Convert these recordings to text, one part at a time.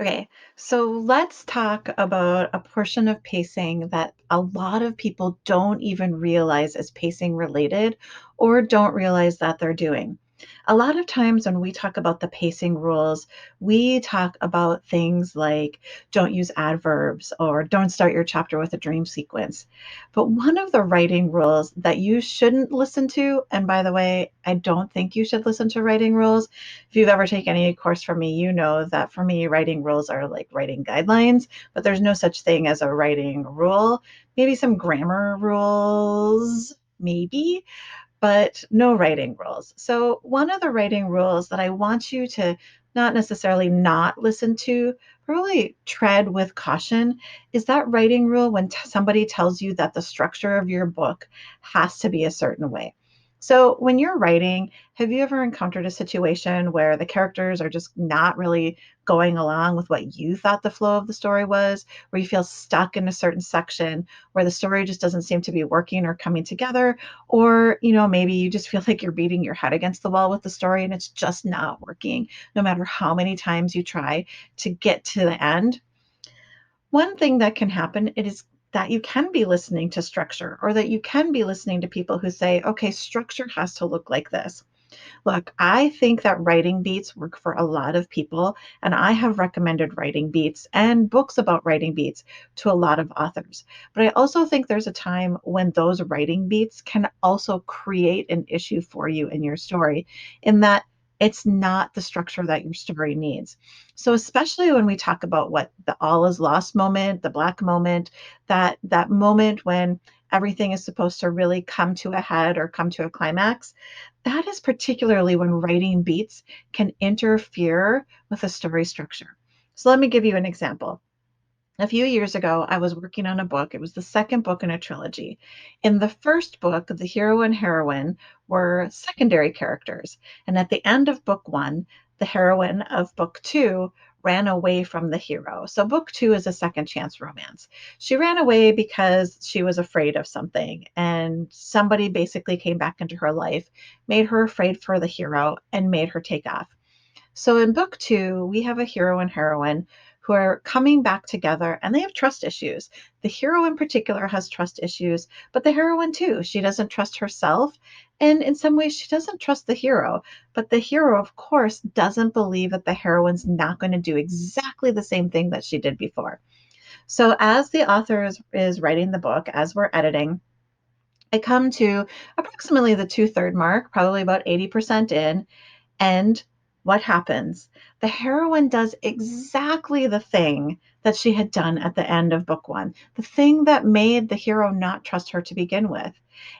Okay, so let's talk about a portion of pacing that a lot of people don't even realize is pacing related or don't realize that they're doing. A lot of times when we talk about the pacing rules, we talk about things like don't use adverbs or don't start your chapter with a dream sequence. But one of the writing rules that you shouldn't listen to, and by the way, I don't think you should listen to writing rules. If you've ever taken any course from me, you know that for me, writing rules are like writing guidelines, but there's no such thing as a writing rule. Maybe some grammar rules, maybe, but no writing rules. So, one of the writing rules that I want you to not necessarily not listen to, really tread with caution, is that writing rule when somebody tells you that the structure of your book has to be a certain way. So, when you're writing, have you ever encountered a situation where the characters are just not really going along with what you thought the flow of the story was, where you feel stuck in a certain section, where the story just doesn't seem to be working or coming together? Or, maybe you just feel like you're beating your head against the wall with the story and it's just not working, no matter how many times you try to get to the end. One thing that can happen it is that you can be listening to structure or that you can be listening to people who say, okay, structure has to look like this. Look, I think that writing beats work for a lot of people, and I have recommended writing beats and books about writing beats to a lot of authors. But I also think there's a time when those writing beats can also create an issue for you in your story, in that it's not the structure that your story needs. So especially when we talk about what the all is lost moment, the black moment, that moment when everything is supposed to really come to a head or come to a climax, that is particularly when writing beats can interfere with a story structure. So let me give you an example. A few years ago, I was working on a book. It was the second book in a trilogy. In the first book, the hero and heroine were secondary characters. And at the end of book one, the heroine of book two ran away from the hero. So book two is a second chance romance. She ran away because she was afraid of something, and somebody basically came back into her life, made her afraid for the hero, and made her take off. So in book two, we have a hero and heroine who are coming back together and they have trust issues. The hero in particular has trust issues, but the heroine too. She doesn't trust herself. And in some ways, she doesn't trust the hero. But the hero, of course, doesn't believe that the heroine's not going to do exactly the same thing that she did before. So as the author is writing the book, as we're editing, I come to approximately the two-third mark, probably about 80% in, and what happens? The heroine does exactly the thing that she had done at the end of book one, the thing that made the hero not trust her to begin with.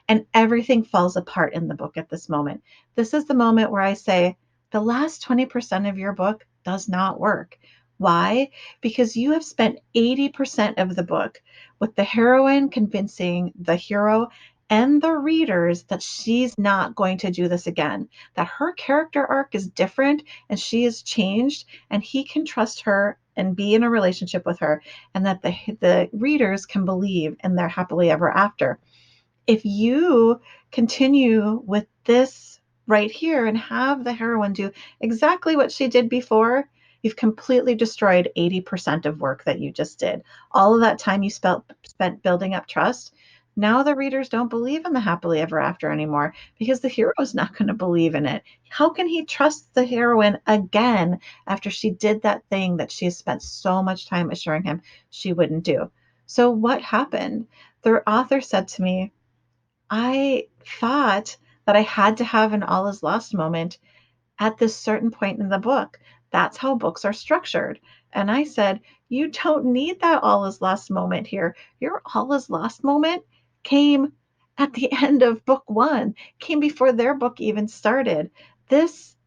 And everything falls apart in the book at this moment. This is the moment where I say, the last 20% of your book does not work. Why? Because you have spent 80% of the book with the heroine convincing the hero and the readers that she's not going to do this again, that her character arc is different and she is changed and he can trust her and be in a relationship with her, and that the readers can believe in their happily ever after. If you continue with this right here and have the heroine do exactly what she did before, you've completely destroyed 80% of work that you just did. All of that time you spent building up trust. Now the readers don't believe in the happily ever after anymore because the hero's not going to believe in it. How can he trust the heroine again after she did that thing that she has spent so much time assuring him she wouldn't do? So what happened? The author said to me, I thought that I had to have an all is lost moment at this certain point in the book. That's how books are structured. And I said, you don't need that all is lost moment here. Your all is lost moment came at the end of book one, came before their book even started. This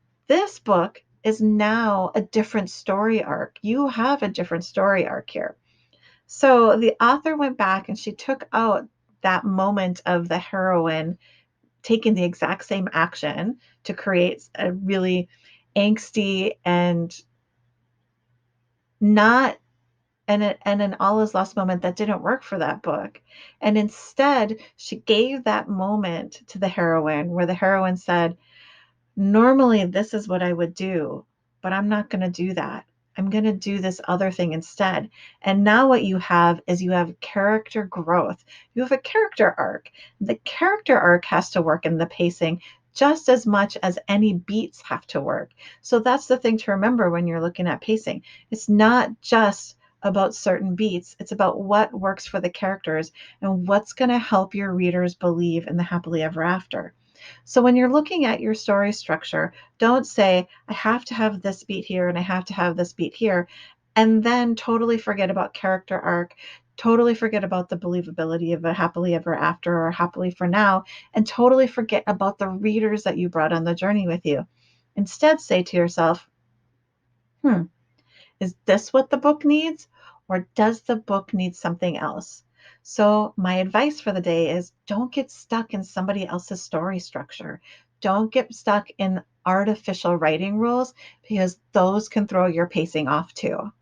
book is now a different story arc. You have a different story arc here. So the author went back and she took out that moment of the heroine taking the exact same action to create a really angsty and not and an all is lost moment that didn't work for that book. And instead, she gave that moment to the heroine where the heroine said, normally this is what I would do, but I'm not going to do that. I'm going to do this other thing instead. And now what you have is you have character growth. You have a character arc. The character arc has to work in the pacing just as much as any beats have to work. So that's the thing to remember when you're looking at pacing. It's not just about certain beats, it's about what works for the characters and what's going to help your readers believe in the happily ever after. So when you're looking at your story structure, don't say, I have to have this beat here and I have to have this beat here, and then totally forget about character arc, totally forget about the believability of a happily ever after or happily for now, and totally forget about the readers that you brought on the journey with you. Instead, say to yourself, hmm, is this what the book needs? Or does the book need something else? So, my advice for the day is don't get stuck in somebody else's story structure. Don't get stuck in artificial writing rules because those can throw your pacing off too.